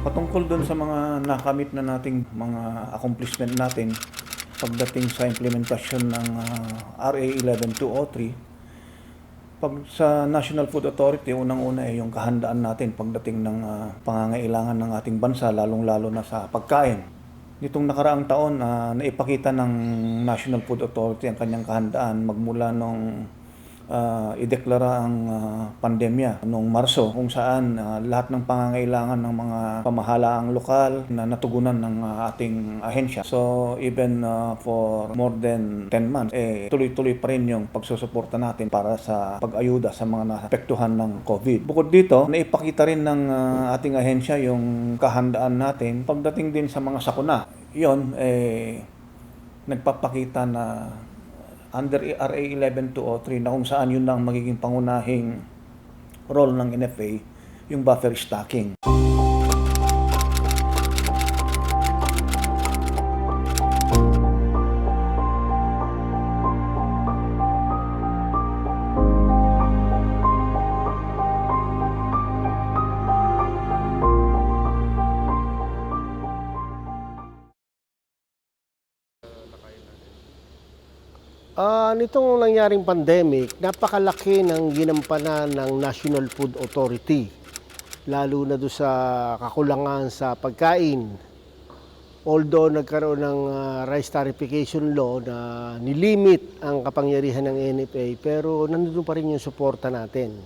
Patungkol dun sa mga nakamit na nating mga accomplishment natin pagdating sa implementasyon ng RA 11203, pag sa National Food Authority, unang-una ay yung kahandaan natin pagdating ng pangangailangan ng ating bansa, lalong-lalo na sa pagkain. Nitong nakaraang taon, naipakita ng National Food Authority ang kanyang kahandaan magmula nung ideklara ang pandemya noong Marso, kung saan lahat ng pangangailangan ng mga pamahalaang lokal na natugunan ng ating ahensya. So even for more than 10 months, tuloy-tuloy pa rin yung pagsusuporta natin para sa pag-ayuda sa mga naapektuhan ng COVID. Bukod dito, naipakita rin ng ating ahensya yung kahandaan natin pagdating din sa mga sakuna. Yun, nagpapakita na under RA 11203 na kung saan yun ang magiging pangunahing role ng NFA, yung buffer stocking. Nitong nangyaring pandemic, napakalaki ng ginampanan ng National Food Authority, lalo na doon sa kakulangan sa pagkain. Although nagkaroon ng rice tarification law na nilimit ang kapangyarihan ng NFA, pero nandun pa rin yung suporta natin,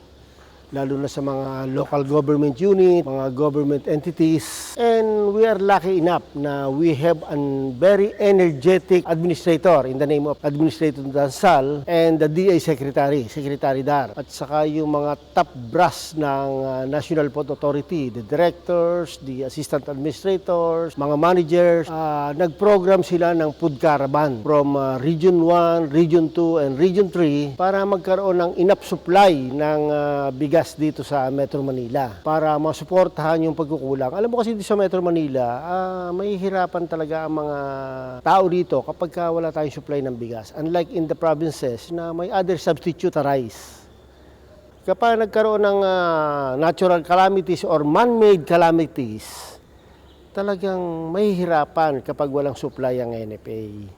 lalo na sa mga local government unit, mga government entities. And we are lucky enough na we have a very energetic administrator in the name of Administrator Dansal and the DA Secretary, Secretary Dar. At saka yung mga top brass ng National Food Authority, the directors, the assistant administrators, mga managers. Nag-program sila ng food caravan from Region 1, Region 2, and Region 3 para magkaroon ng enough supply ng bigas dito sa Metro Manila para masuportahan yung pagkukulang. Alam mo kasi dito sa Metro Manila, may hirapan talaga ang mga tao dito kapag wala tayong supply ng bigas. Unlike in the provinces na may other substitute rice. Kapag nagkaroon ng natural calamities or man-made calamities, talagang may hirapan kapag walang supply ang NFA.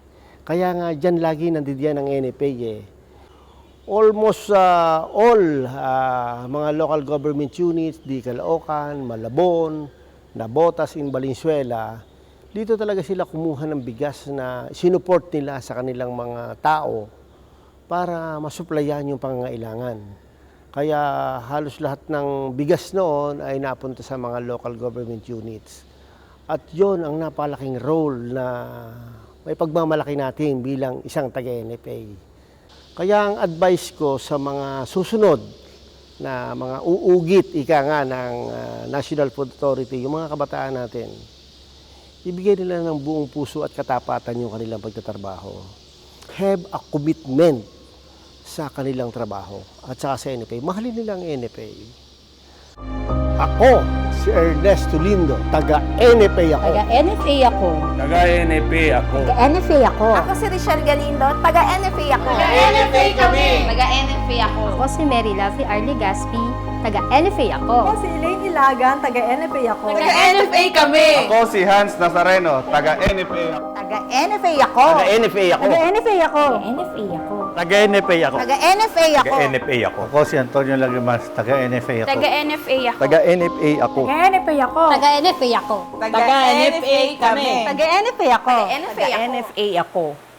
Kaya nga dyan lagi nandiyan ang NFA Almost all mga local government units, di Caloocan, Malabon, Nabotas in Valenzuela, dito talaga sila kumuha ng bigas na sinuport nila sa kanilang mga tao para masuplayan yung pangangailangan. Kaya halos lahat ng bigas noon ay napunta sa mga local government units. At yon ang napalaking role na may pagmamalaki natin bilang isang taga-NFA. Kaya ang advice ko sa mga susunod na mga uugit, ika nga ng National Food Authority, yung mga kabataan natin, ibigay nila ng buong puso at katapatan yung kanilang pagtatrabaho. Have a commitment sa kanilang trabaho at saka sa NFA. Mahalin nila ang NFA. Ako, si Ernesto Lindo, taga-NFA ako. Taga-NFA ako. Taga-NFA ako. Taga-NFA ako. Ako si Richelle Galindo, taga-NFA ako. Taga-NFA kami. Taga-NFA ako. Ako si Mary Lovely Arlie Gaspi, taga-NFA ako. Ako si Elaine Ilagan, taga-NFA ako. Taga-NFA kami. Ako si Hans Nazareno, taga-NFA ako. Taga-NFA ako. Taga-NFA ako. Taga-NFA ako. Taga-NFA ako. Taga-NFA ako. Taga-NFA ako. NFA ako. Ako si Antonio Lagrimas, taga-NFA ako. Taga-NFA ako. Taga-NFA ako. Taga-NFA ako. Taga-NFA ako. Taga-NFA kami. Taga-NFA ako. Taga-NFA ako. Taga-NFA ako.